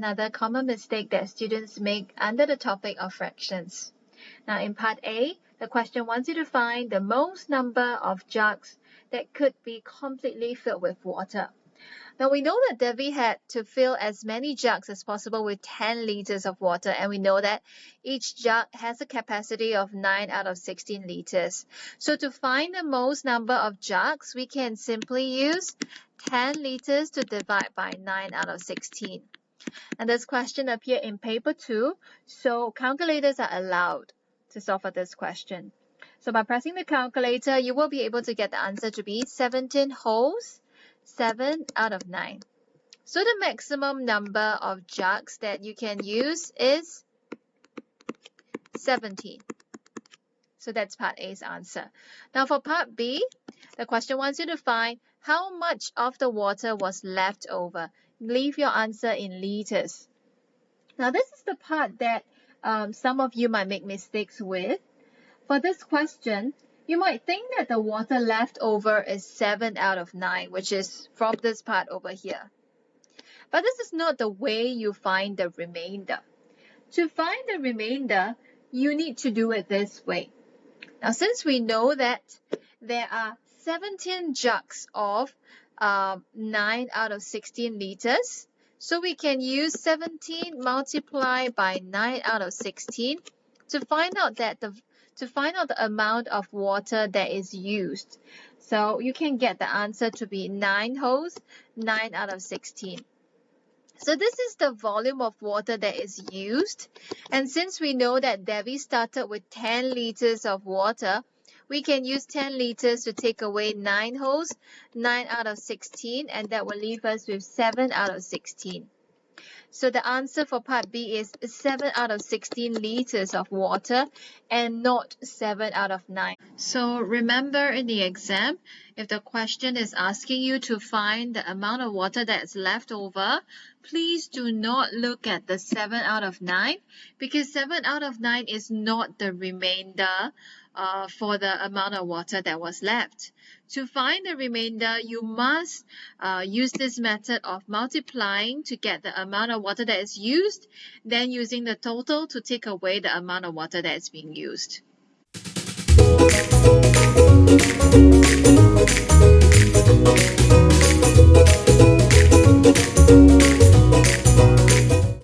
another common mistake that students make under the topic of fractions. Now in part A, the question wants you to find the most number of jugs that could be completely filled with water. Now we know that Devi had to fill as many jugs as possible with 10 liters of water, and we know that each jug has a capacity of 9 out of 16 liters. So to find the most number of jugs, we can simply use 10 liters to divide by 9 out of 16. And this question appeared in paper 2, so calculators are allowed to solve for this question. So by pressing the calculator, you will be able to get the answer to be 17 wholes, 7 out of 9. So the maximum number of jugs that you can use is 17. So that's part A's answer. Now for part B, the question wants you to find how much of the water was left over. Leave your answer in liters. Now this is the part that some of you might make mistakes with. For this question, you might think that the water left over is 7 out of 9, which is from this part over here. But this is not the way you find the remainder. To find the remainder, you need to do it this way. Now, since we know that there are 17 jugs of 9 out of 16 liters, so we can use 17 multiplied by 9 out of 16 to find out the amount of water that is used. So you can get the answer to be 9 wholes, 9 out of 16. So this is the volume of water that is used. And since we know that Devi started with 10 liters of water, we can use 10 liters to take away 9 wholes, 9 out of 16, and that will leave us with 7 out of 16. So the answer for part B is 7 out of 16 liters of water and not 7 out of 9. So remember in the exam, if the question is asking you to find the amount of water that's left over, please do not look at the 7 out of 9 because 7 out of 9 is not the remainder for the amount of water that was left. To find the remainder, you must use this method of multiplying to get the amount of water that is used, then using the total to take away the amount of water that is being used.